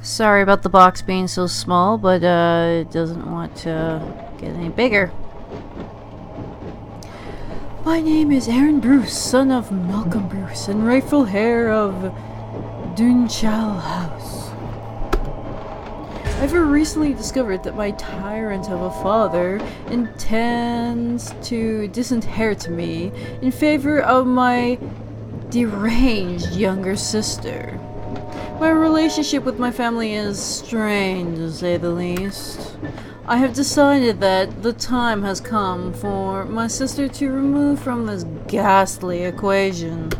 Sorry about the box being so small, but it doesn't want to get any bigger. My name is Aaron Bruce, son of Malcolm Bruce, and rightful heir of Dunchal House. I've recently discovered that my tyrant of a father intends to disinherit me in favor of my deranged younger sister. My relationship with my family is strained, to say the least. I have decided that the time has come for my sister to remove from this ghastly equation.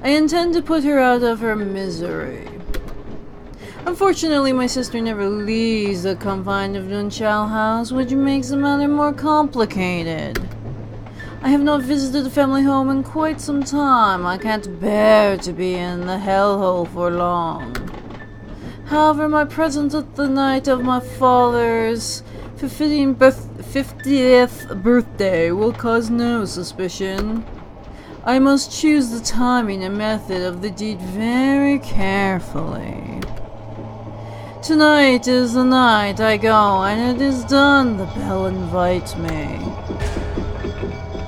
I intend to put her out of her misery. Unfortunately, my sister never leaves the confines of Dunchal House, which makes the matter more complicated. I have not visited the family home in quite some time. I can't bear to be in the hellhole for long. However, my presence at the night of my father's 50th birthday will cause no suspicion. I must choose the timing and method of the deed very carefully. Tonight is the night I go, and it is done. The bell invites me.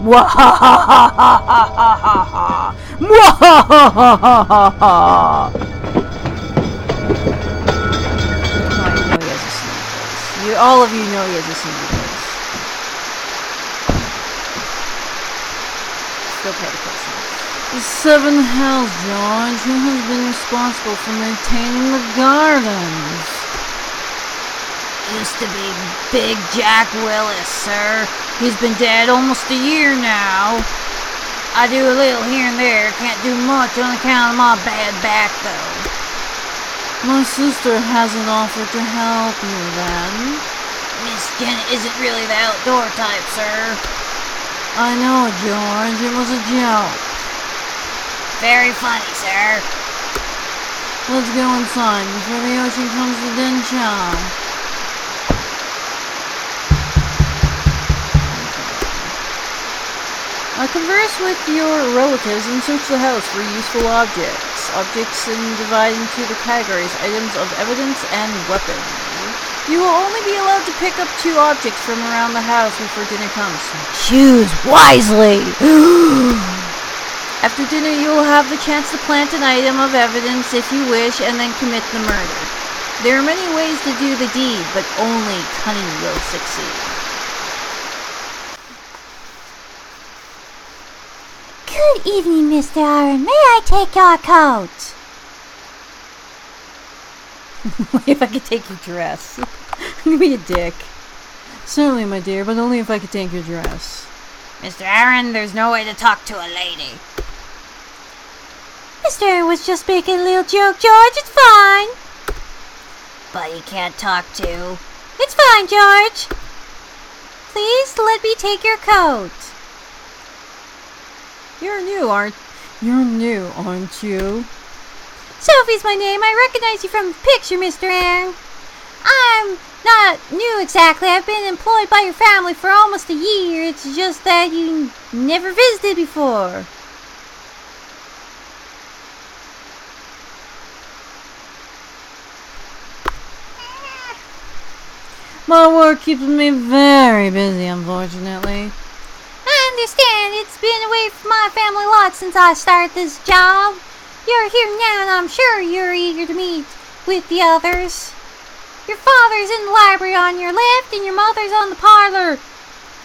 Mwahahahahaha! Mwahahahahaha! All of you know he has a sneaky voice. Still pay the question. The seven hells, George. Who has been responsible for maintaining the gardens? Used to be Big Jack Willis, sir. He's been dead almost a year now. I do a little here and there. Can't do much on account of my bad back, though. My sister hasn't offered to help you, then. Miss Janet isn't really the outdoor type, sir. I know, George. It was a joke. Very funny, sir. Let's go inside before the ocean comes to Dunchal. Converse with your relatives and search the house for useful objects. Objects divided into the categories, items of evidence and weapons. You will only be allowed to pick up 2 objects from around the house before dinner comes. Choose wisely! After dinner, you will have the chance to plant an item of evidence if you wish, and then commit the murder. There are many ways to do the deed, but only cunning will succeed. Good evening, Mr. Aaron. May I take your coat? If I could take your dress. Give me a dick. Certainly, my dear, but only if I could take your dress. Mr. Aaron, there's no way to talk to a lady. Mr. Aaron was just making a little joke, George. It's fine. But he can't talk to. It's fine, George. Please let me take your coat. You're new, aren't you? Sophie's my name. I recognize you from the picture, Mr. Aaron. I'm not new exactly. I've been employed by your family for almost a year. It's just that you never visited before. My work keeps me very busy, unfortunately. I understand. It's been away from my family a lot since I started this job. You're here now, and I'm sure you're eager to meet with the others. Your father's in the library on your left, and your mother's on the parlor,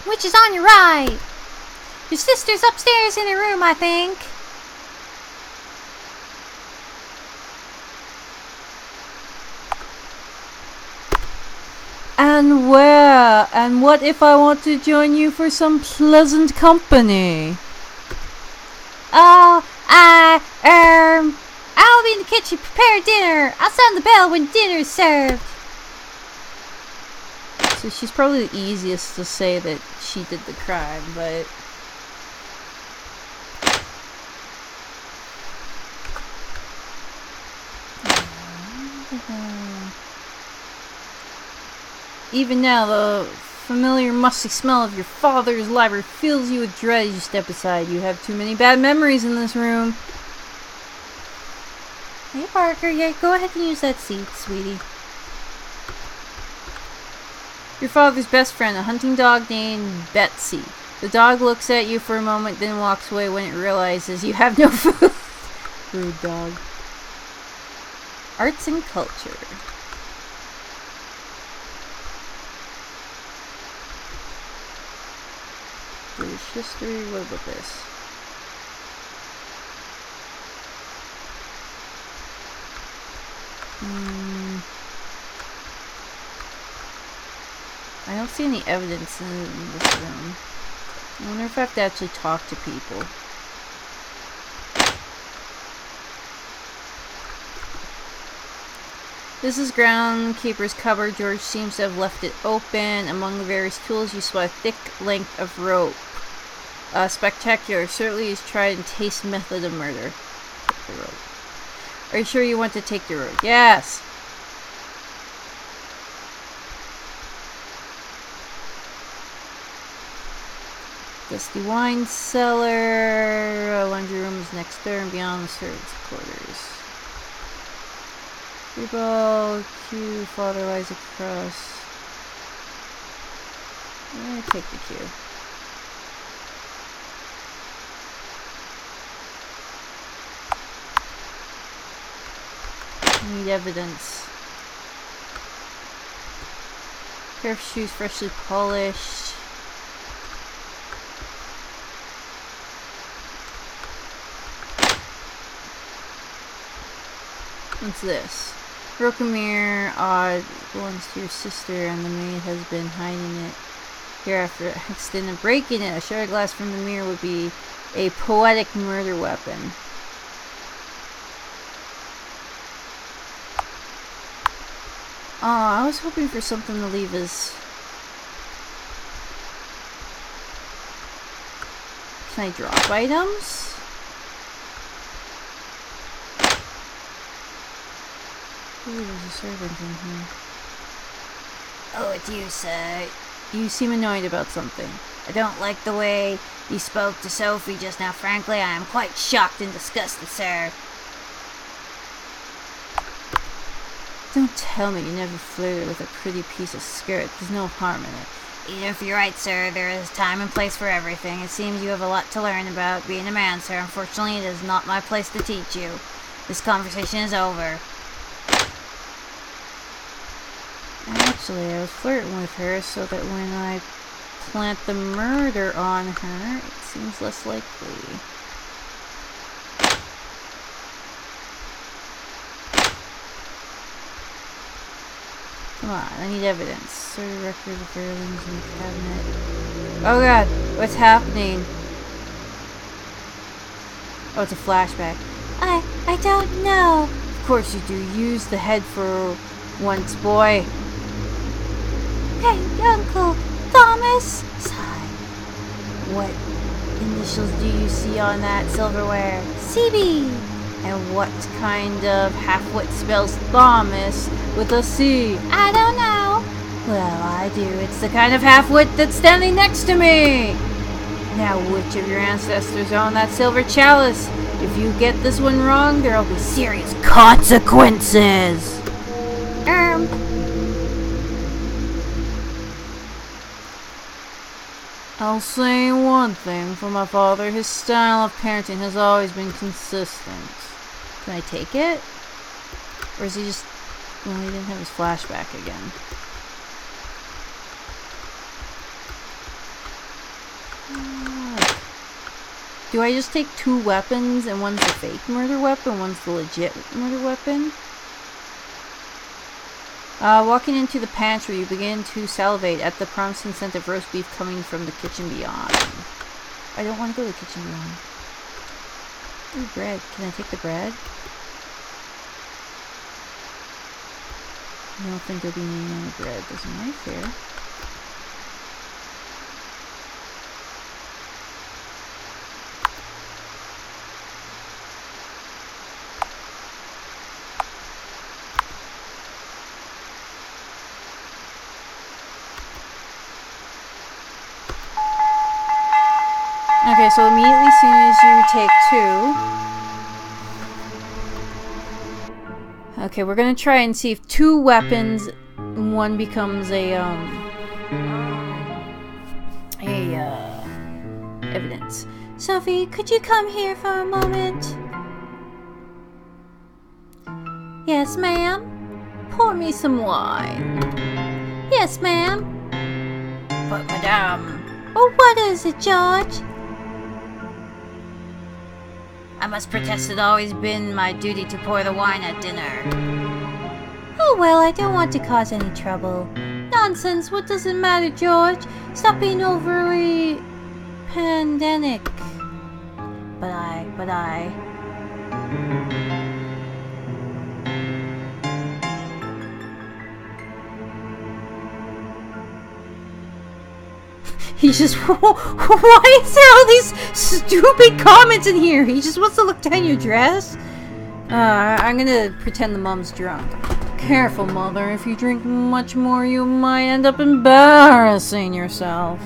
which is on your right. Your sister's upstairs in her room, I think. And where? And what if I want to join you for some pleasant company? Oh, I'll be in the kitchen prepare dinner. I'll sound the bell when dinner's served. So she's probably the easiest to say that she did the crime, but... Even now, the familiar musty smell of your father's library fills you with dread as you step aside. You have too many bad memories in this room. Hey, Parker. Yeah, go ahead and use that seat, sweetie. Your father's best friend, a hunting dog named Betsy. The dog looks at you for a moment, then walks away when it realizes you have no food. Rude dog. Arts and culture. British history. What about this? I don't see any evidence in this room. I wonder if I have to actually talk to people. This is groundkeeper's cupboard. George seems to have left it open. Among the various tools, you spot a thick length of rope. Spectacular. Certainly his tried and taste method of murder. Take the rope. Are you sure you want to take the rope? Yes! Dusty wine cellar. Laundry room is next door and beyond the servants' quarters. Ball, Q, father lies across. I'm gonna take the Q. I need evidence. Pair of shoes freshly polished. What's this? Broken mirror, odd, belongs to your sister, and the maid has been hiding it here after accident and breaking it. A shattered glass from the mirror would be a poetic murder weapon. Oh, I was hoping for something to leave as... Can I drop items? Ooh, there's a servant in here. Oh, it's you, sir. You seem annoyed about something. I don't like the way you spoke to Sophie just now. Frankly, I am quite shocked and disgusted, sir. Don't tell me you never flirted with a pretty piece of skirt. There's no harm in it. Even if you're right, sir, there is time and place for everything. It seems you have a lot to learn about being a man, sir. Unfortunately, it is not my place to teach you. This conversation is over. Actually, I was flirting with her so that when I plant the murder on her, it seems less likely. Come on, I need evidence. Sort of record of heirlooms in the cabinet. Oh god, what's happening? Oh, it's a flashback. I don't know. Of course you do. Use the head for once, boy. Hey, Uncle Thomas. Sigh. What initials do you see on that silverware? CB. And what kind of half-wit spells Thomas with a C? I don't know. Well, I do. It's the kind of half-wit that's standing next to me. Now, which of your ancestors own that silver chalice? If you get this one wrong, there'll be serious consequences. I'll say one thing for my father. His style of parenting has always been consistent. Can I take it? Or is he just... Well, he didn't have his flashback again. Do I just take two weapons and one's the fake murder weapon, one's the legit murder weapon? Walking into the pantry, you begin to salivate at the promising scent of roast beef coming from the kitchen beyond. I don't want to go to the kitchen beyond. Ooh, bread. Can I take the bread? I don't think there'll be any bread. There's a knife here. Okay, so immediately as soon as you take two, Okay, we're gonna try and see if 2 weapons, one becomes a evidence. Sophie, could you come here for a moment? Yes, ma'am. Pour me some wine. Yes, ma'am. But madame, Oh, what is it, George? I must protest it's always been my duty to pour the wine at dinner. Oh, well, I don't want to cause any trouble. Nonsense, what does it matter, George? Stop being overly pandemic. But I... He's just, why is there all these stupid comments in here? He just wants to look down your dress. I'm gonna pretend the mom's drunk. Careful, mother. If you drink much more, you might end up embarrassing yourself.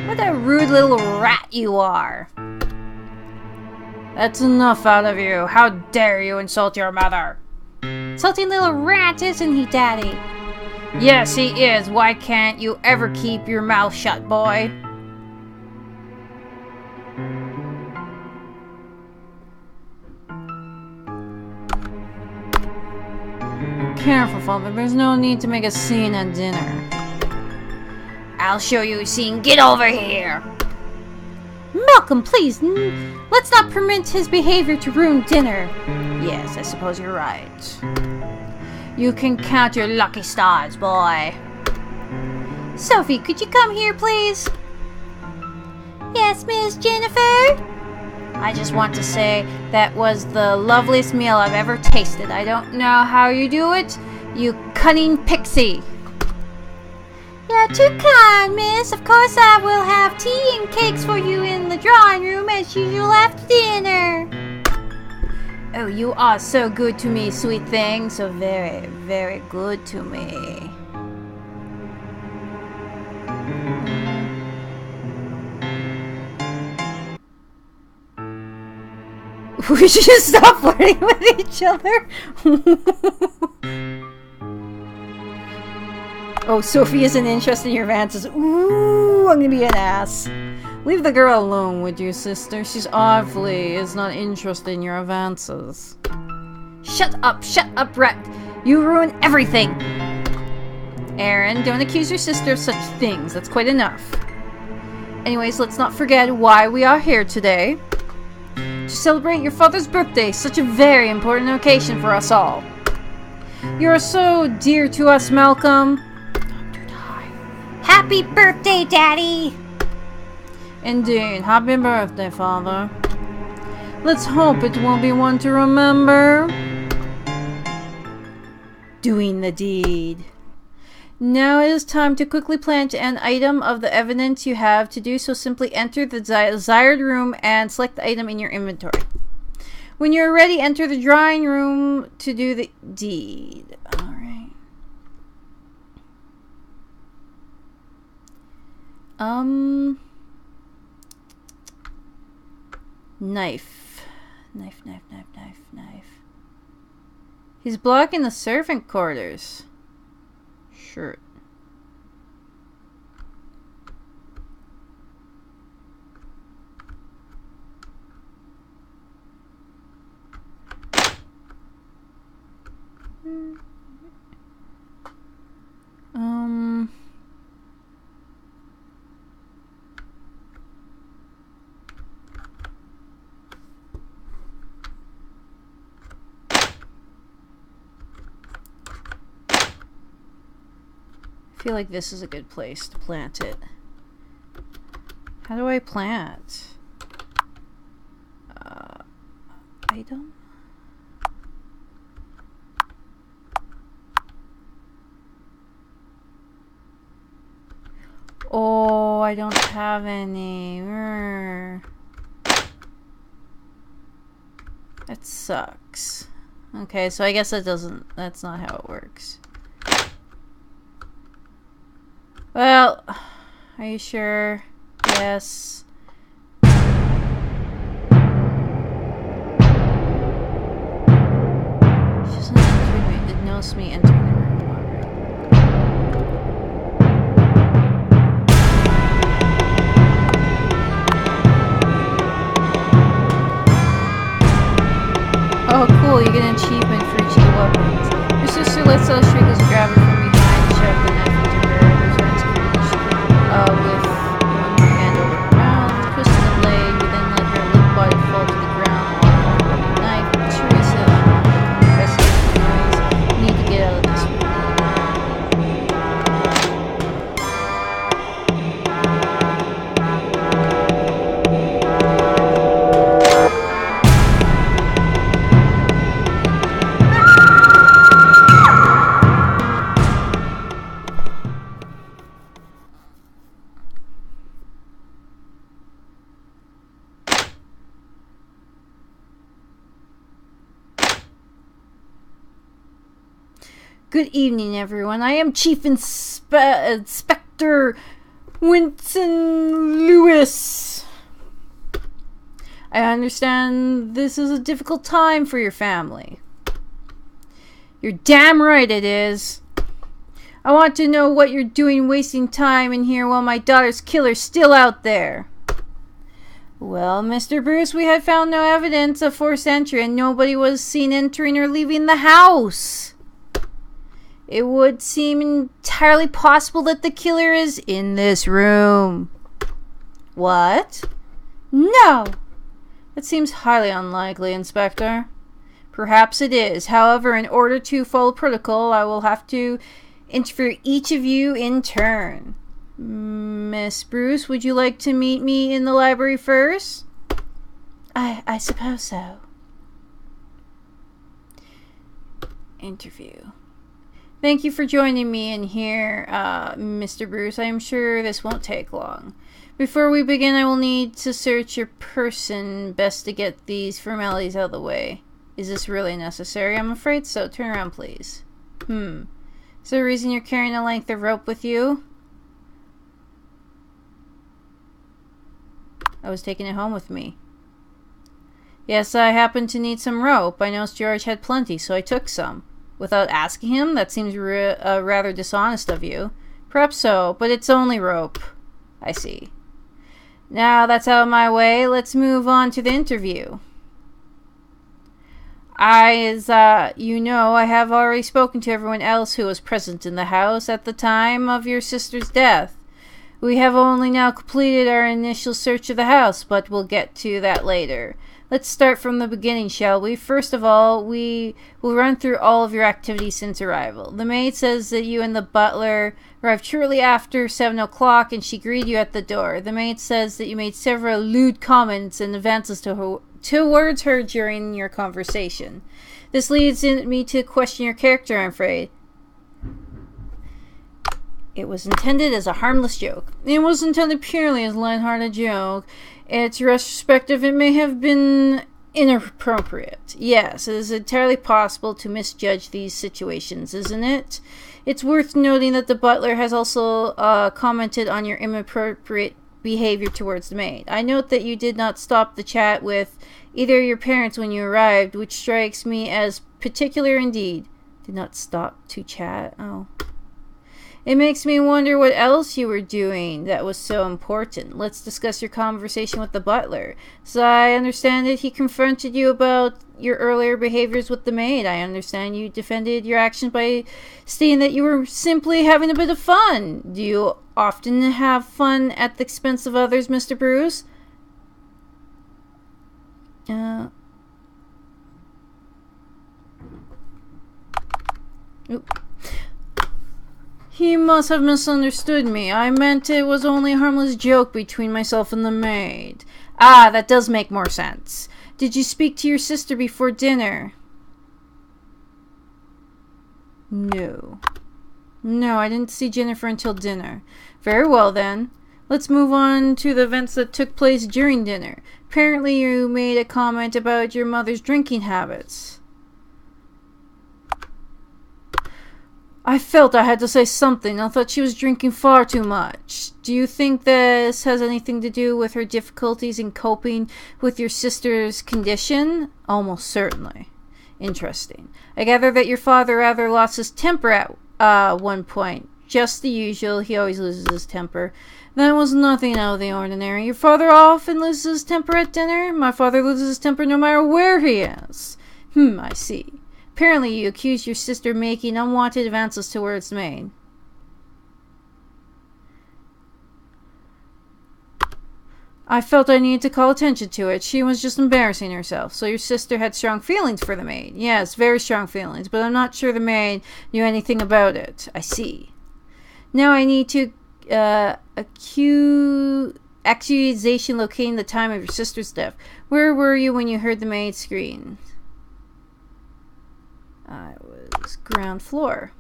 What a rude little rat you are. That's enough out of you. How dare you insult your mother? Salty little rat, isn't he, Daddy? Yes, he is. Why can't you ever keep your mouth shut, boy? Careful, father. There's no need to make a scene at dinner. I'll show you a scene. Get over here! Malcolm, please, let's not permit his behavior to ruin dinner. Yes, I suppose you're right. You can count your lucky stars, boy. Sophie, could you come here, please? Yes, Miss Jennifer? I just want to say that was the loveliest meal I've ever tasted. I don't know how you do it, you cunning pixie. You're too kind, miss. Of course I will have tea and cakes for you in the drawing room as usual after dinner. Oh, you are so good to me, sweet thing. So very, very good to me. We should just stop flirting with each other. Oh, Sophie isn't interested in your advances. Ooh, I'm gonna be an ass. Leave the girl alone, would you, sister? She's obviously is not interested in your advances. Shut up, rat. You ruin everything. Aaron, don't accuse your sister of such things. That's quite enough. Anyways, let's not forget why we are here today. To celebrate your father's birthday, such a very important occasion for us all. You are so dear to us, Malcolm. Happy birthday, Daddy! Indeed, happy birthday, Father. Let's hope it will be one to remember. Doing the deed. Now it is time to quickly plant an item of the evidence you have. To do so, simply enter the desired room and select the item in your inventory. When you're ready, enter the drawing room to do the deed. Alright. Knife. Knife. He's blocking the servant quarters. Shirt. I feel like this is a good place to plant it. How do I plant? Item? Oh, I don't have any. That sucks. Okay, so I guess that's not how it works. Well, are you sure? Yes. announced me entering the room. Oh, cool, you get an achievement for each of the weapons. Your sister lets out a shriek as you grab her from behind and shove the knife into her. Returns with one hand over her mouth, twisting the blade. You then let her limp body fall to the ground while holding the knife. Teresa, rest of the noise. You need to get out of this room. Good evening, everyone. I am Chief Inspector Winston Lewis. I understand this is a difficult time for your family. You're damn right it is. I want to know what you're doing wasting time in here while my daughter's killer's still out there. Well, Mr. Bruce, we had found no evidence of forced entry and nobody was seen entering or leaving the house. It would seem entirely possible that the killer is in this room. What? No! That seems highly unlikely, Inspector. Perhaps it is. However, in order to follow protocol, I will have to interview each of you in turn. Miss Bruce, would you like to meet me in the library first? I suppose so. Interview. Thank you for joining me in here, Mr. Bruce. I am sure this won't take long. Before we begin, I will need to search your person best to get these formalities out of the way. Is this really necessary? I'm afraid so. Turn around, please. Is there a reason you're carrying a length of rope with you? I was taking it home with me. Yes, I happened to need some rope. I noticed George had plenty, so I took some. Without asking him? That seems rather dishonest of you. Perhaps so, but it's only rope. I see. Now that's out of my way, let's move on to the interview. As you know, I have already spoken to everyone else who was present in the house at the time of your sister's death. We have only now completed our initial search of the house, but we'll get to that later. Let's start from the beginning, shall we? First of all, we will run through all of your activities since arrival. The maid says that you and the butler arrived shortly after 7 o'clock and she greeted you at the door. The maid says that you made several lewd comments and advances towards her during your conversation. This leads me to question your character, I'm afraid. It was intended as a harmless joke. It was intended purely as a lighthearted joke. It's retrospective, it may have been inappropriate. Yes, it is entirely possible to misjudge these situations, isn't it? It's worth noting that the butler has also commented on your inappropriate behavior towards the maid. I note that you did not stop the chat with either of your parents when you arrived, which strikes me as particular indeed. Did not stop to chat? Oh. It makes me wonder what else you were doing that was so important. Let's discuss your conversation with the butler. So I understand that he confronted you about your earlier behaviors with the maid. I understand you defended your actions by stating that you were simply having a bit of fun. Do you often have fun at the expense of others, Mr. Bruce? Oop. He must have misunderstood me. I meant it was only a harmless joke between myself and the maid. Ah, that does make more sense. Did you speak to your sister before dinner? No. No, I didn't see Jennifer until dinner. Very well, then. Let's move on to the events that took place during dinner. Apparently you made a comment about your mother's drinking habits. I felt I had to say something. I thought she was drinking far too much. Do you think this has anything to do with her difficulties in coping with your sister's condition? Almost certainly. Interesting. I gather that your father rather lost his temper at one point. Just the usual. He always loses his temper. That was nothing out of the ordinary. Your father often loses his temper at dinner? My father loses his temper no matter where he is. I see. Apparently you accused your sister of making unwanted advances towards Maid. I felt I needed to call attention to it. She was just embarrassing herself. So your sister had strong feelings for the maid. Yes, very strong feelings, but I'm not sure the maid knew anything about it. I see. Now I need to accusation locating the time of your sister's death. Where were you when you heard the maid scream? I was ground floor.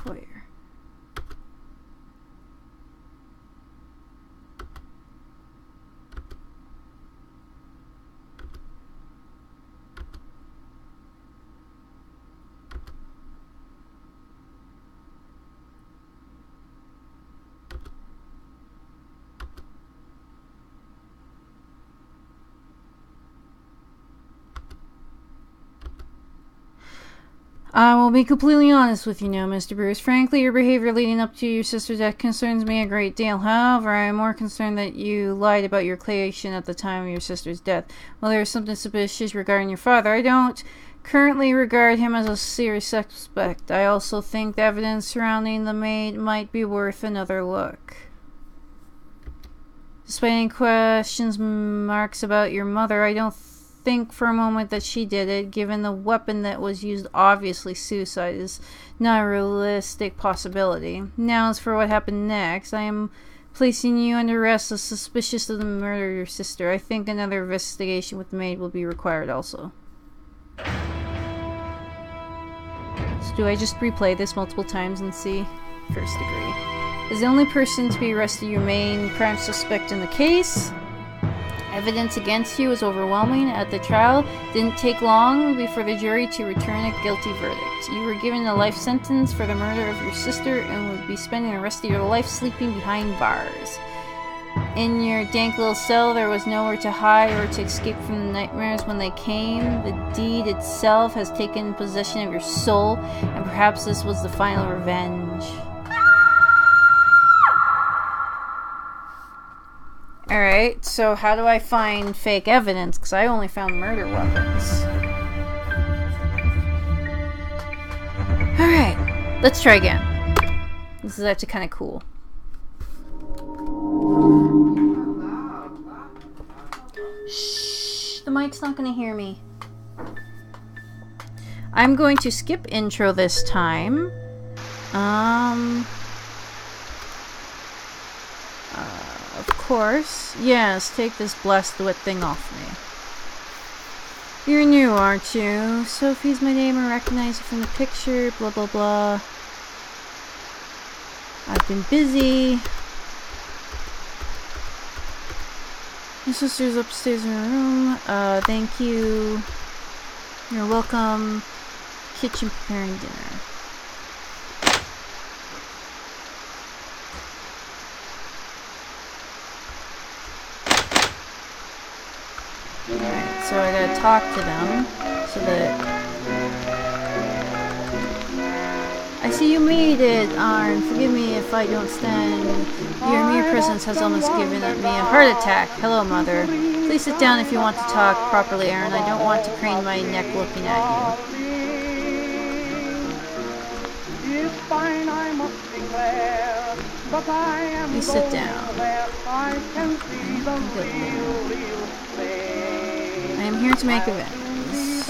Foyer. I will be completely honest with you now, Mr. Bruce. Frankly, your behavior leading up to your sister's death concerns me a great deal. However, I am more concerned that you lied about your creation at the time of your sister's death. While there is something suspicious regarding your father, I don't currently regard him as a serious suspect. I also think the evidence surrounding the maid might be worth another look. Despite any questions marks about your mother, I don't think for a moment that she did it. Given the weapon that was used, obviously suicide is not a realistic possibility. Now as for what happened next, I am placing you under arrest as suspicious of the murder of your sister. I think another investigation with the maid will be required also. So do I just replay this multiple times and see? First degree. Is the only person to be arrested your main prime suspect in the case? Evidence against you was overwhelming at the trial. Didn't take long before the jury to return a guilty verdict. You were given a life sentence for the murder of your sister and would be spending the rest of your life sleeping behind bars. In your dank little cell, there was nowhere to hide or to escape from the nightmares when they came. The deed itself has taken possession of your soul, and perhaps this was the final revenge. Alright, so how do I find fake evidence? Because I only found murder weapons. Alright, let's try again. This is actually kind of cool. Shh, the mic's not going to hear me. I'm going to skip intro this time. Of course. Yes, take this blessed wet thing off me. You're new, aren't you? Sophie's my name, I recognize you from the picture, blah blah blah. I've been busy. My sister's upstairs in her room. Thank you. You're welcome. Kitchen preparing dinner. Alright, so I gotta talk to them so that... I see you made it, Arn. Forgive me if I don't stand. Your mere presence has almost given me a heart attack. Hello, Mother. Please sit down if you want to talk properly, Aaron. I don't want to crane my neck looking at you. Please sit down. I am here to make amends.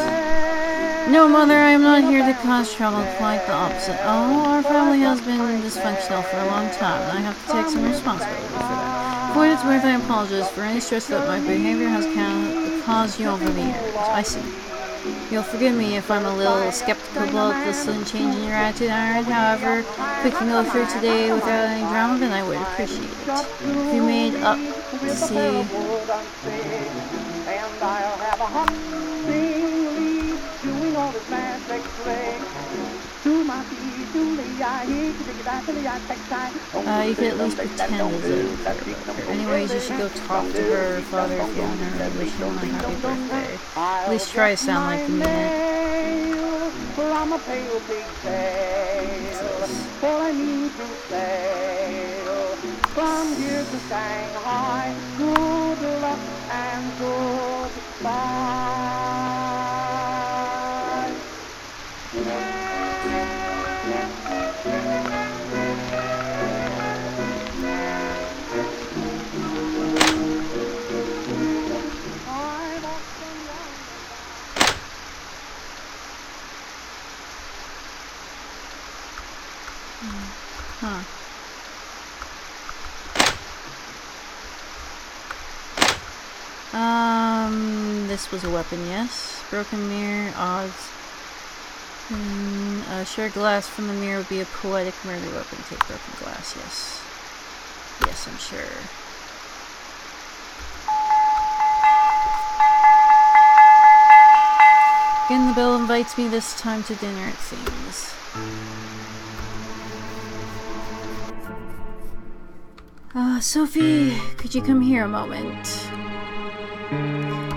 No, Mother, I am not here to cause trouble, quite the opposite. Oh, our family has been dysfunctional for a long time, and I have to take some responsibility for that. For what it's worth, I apologize for any stress that my behavior has caused you over the years. I see. You'll forgive me if I'm a little skeptical about the sudden change in your attitude, Aaron. However, if we can go through today without any drama, then I would appreciate it. If you made up to see... I'll have a hunting lead, doing all this magic trick to my feet. You could at least pretend as though you care about her. Anyways, you should go talk to her father if you want her to wish him a happy birthday. At least try to sound like you mean it. I'm a pale big sail, all I need to sail from here to Shanghai. Good luck and goodbye. Huh. This was a weapon, yes. Broken mirror, odds. Shared glass from the mirror would be a poetic murder weapon. Take broken glass, yes. Yes, I'm sure. Again, the bell invites me this time to dinner, it seems. Sophie, could you come here a moment?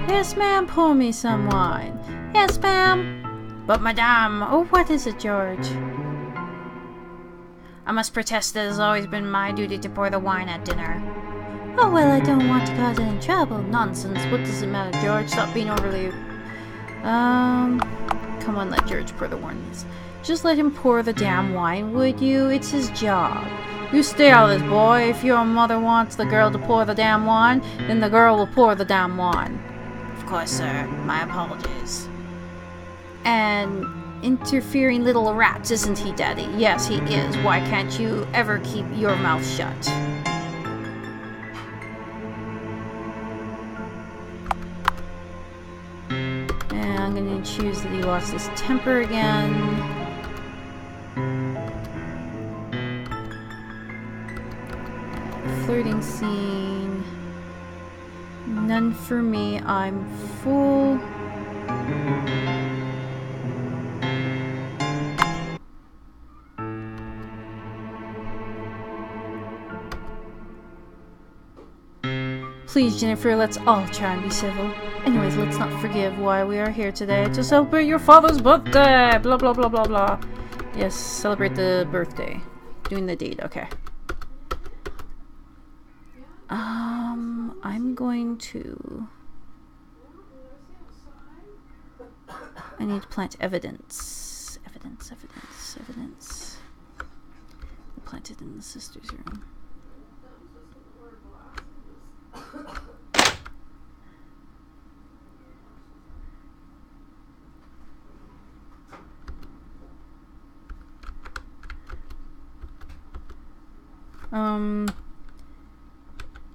Yes, ma'am, pour me some wine. Yes, ma'am. But, madame, oh, what is it, George? I must protest that it has always been my duty to pour the wine at dinner. Oh, well, I don't want to cause any trouble. Nonsense. What does it matter, George? Stop being overly... Come on, let George pour the wine. Just let him pour the damn wine, would you? It's his job. You stay out of this, boy. If your mother wants the girl to pour the damn wine, then the girl will pour the damn wine. Of course, sir. My apologies. And interfering little rats, isn't he, Daddy? Yes, he is. Why can't you ever keep your mouth shut? And I'm going to choose that he lost his temper again. Flirting scene. None for me. I'm full. Please, Jennifer, let's all try and be civil. Anyways, let's not forget why we are here today. To celebrate your father's birthday! Blah, blah, blah, blah, blah. Yes, celebrate the birthday. Doing the deed, okay. I'm going to... I need to plant evidence. Evidence. Plant it in the sister's room.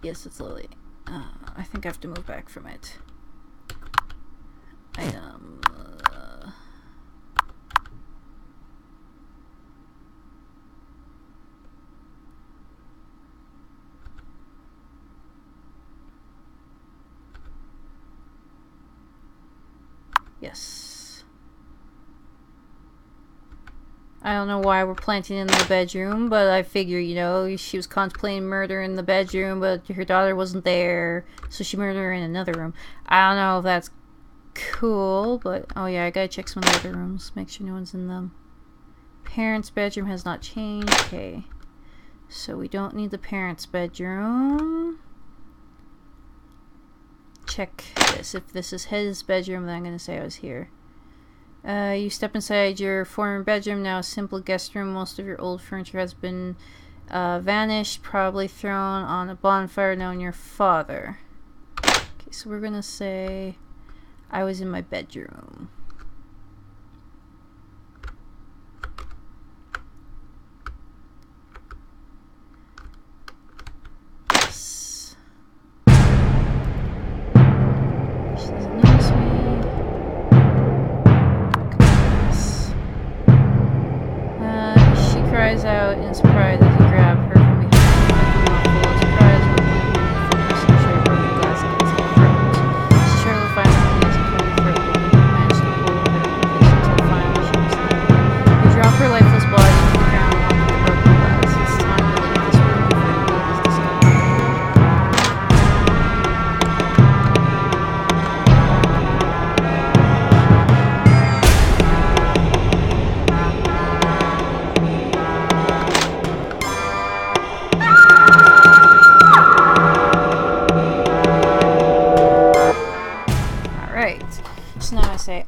Yes, it's Lily. I think I have to move back from it. Item. Yes. I don't know why we're planting in the bedroom, but I figure, you know, she was contemplating murder in the bedroom, but her daughter wasn't there, so she murdered her in another room. I don't know if that's cool, but... Oh yeah, I gotta check some of the other rooms, make sure no one's in them. Parents' bedroom has not changed. Okay. So we don't need the parents' bedroom. Check this. If this is his bedroom, then I'm gonna say I was here. You step inside your former bedroom, now a simple guest room. Most of your old furniture has been vanished, probably thrown on a bonfire, knowing your father. Okay, so we're gonna say I was in my bedroom. Yes. She doesn't notice me. Cries out in surprise as you grab her from behind, making a surprise when you from her shape of the glass against her throat. She's sure to find her knees and cut her throat, but you manage to pull her in place until finally she was there. You drop her lifeless body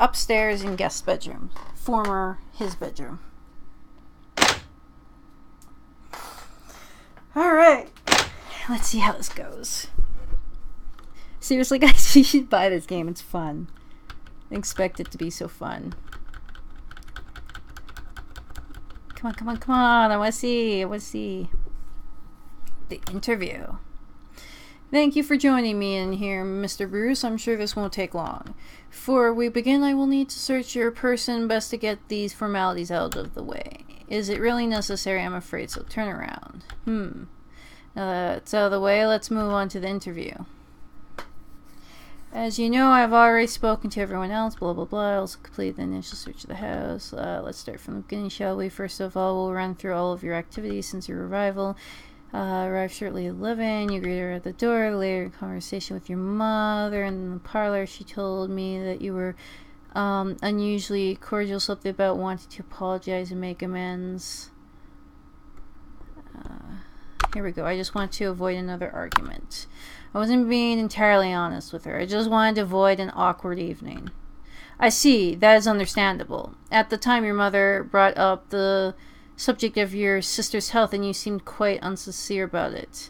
upstairs in guest bedroom. Former his bedroom. Alright. Let's see how this goes. Seriously, guys, you should buy this game. It's fun. I expect it to be so fun. Come on, come on, come on. I want to see. I want to see. The interview. Thank you for joining me in here, Mr. Bruce. I'm sure this won't take long. Before we begin, I will need to search your person best to get these formalities out of the way. Is it really necessary? I'm afraid so. Turn around. Now that's out of the way, let's move on to the interview. As you know, I've already spoken to everyone else, blah blah blah. I also completed the initial search of the house. Let's start from the beginning, shall we? First of all, we'll run through all of your activities since your arrival. Arrived shortly at 11, you greeted her at the door, later in conversation with your mother in the parlor. She told me that you were unusually cordial, something about wanting to apologize and make amends. Here we go. I just want to avoid another argument. I wasn't being entirely honest with her. I just wanted to avoid an awkward evening. I see. That is understandable. At the time, your mother brought up the subject of your sister's health, and you seemed quite unsincere about it.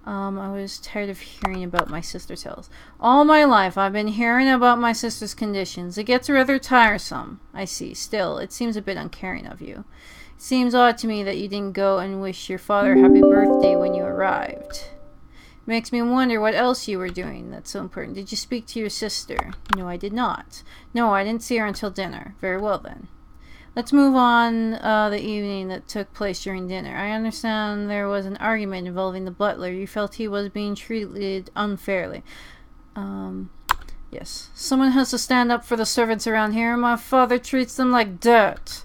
I was tired of hearing about my sister's health. All my life, I've been hearing about my sister's conditions. It gets rather tiresome. I see. Still, it seems a bit uncaring of you. It seems odd to me that you didn't go and wish your father happy birthday when you arrived. It makes me wonder what else you were doing that's so important. Did you speak to your sister? No, I did not. No, I didn't see her until dinner. Very well then. Let's move on the evening that took place during dinner. I understand there was an argument involving the butler. You felt he was being treated unfairly. Yes. Someone has to stand up for the servants around here. My father treats them like dirt.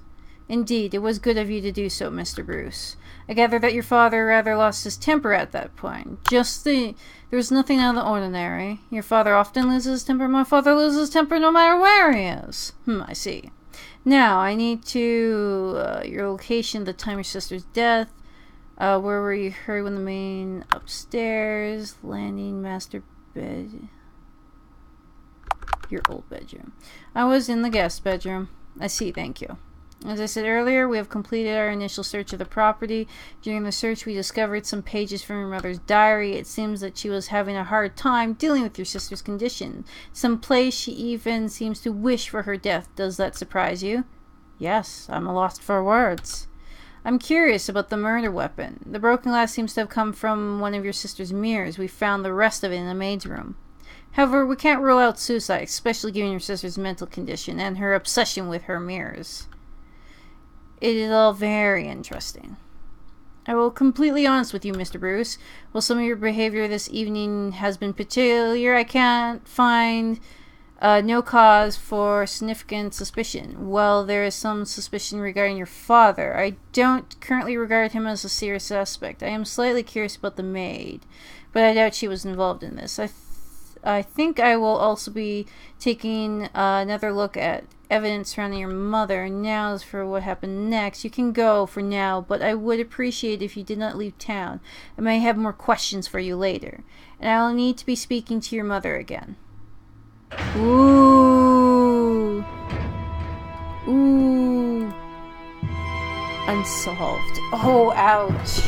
Indeed, it was good of you to do so, Mr. Bruce. I gather that your father rather lost his temper at that point. There was nothing out of the ordinary. Your father often loses his temper. My father loses his temper no matter where he is. I see. Now, I need to, your location, the time of your sister's death. Where were you heard when the main upstairs, landing, master bed, your old bedroom. I was in the guest bedroom. I see, thank you. As I said earlier, we have completed our initial search of the property. During the search, we discovered some pages from your mother's diary. It seems that she was having a hard time dealing with your sister's condition. Some place she even seems to wish for her death. Does that surprise you? Yes, I'm lost for words. I'm curious about the murder weapon. The broken glass seems to have come from one of your sister's mirrors. We found the rest of it in the maid's room. However, we can't rule out suicide, especially given your sister's mental condition and her obsession with her mirrors. It is all very interesting. I will be completely honest with you, Mr. Bruce. While some of your behavior this evening has been peculiar, I can't find no cause for significant suspicion. While there is some suspicion regarding your father, I don't currently regard him as a serious suspect. I am slightly curious about the maid, but I doubt she was involved in this. I think I will also be taking another look at evidence surrounding your mother. Now as for what happened next, you can go for now, but I would appreciate if you did not leave town. I may have more questions for you later, and I will need to be speaking to your mother again. Ooh. Ooh. Unsolved. Oh, ouch.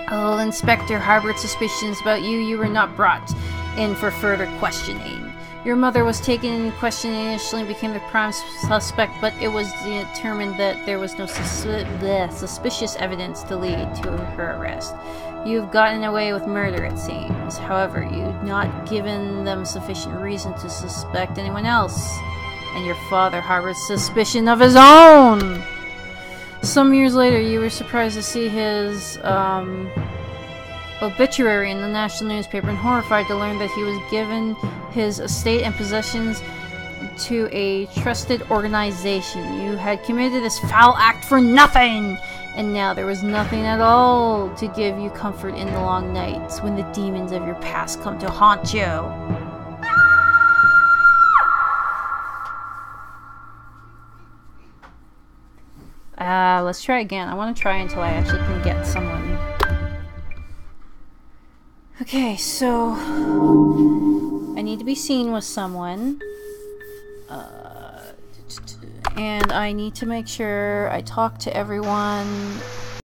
Although the inspector harbored suspicions about you, you were not brought in for further questioning. Your mother was taken in questioning initially and became the prime suspect, but it was determined that there was no suspicious evidence to lead to her arrest. You've gotten away with murder, it seems. However, you've not given them sufficient reason to suspect anyone else, and your father harbored suspicion of his own! Some years later, you were surprised to see his obituary in the national newspaper and horrified to learn that he was given his estate and possessions to a trusted organization. You had committed this foul act for nothing, and now there was nothing at all to give you comfort in the long nights when the demons of your past come to haunt you. Let's try again. I want to try until I actually can get someone. Okay, so I need to be seen with someone. And I need to make sure I talk to everyone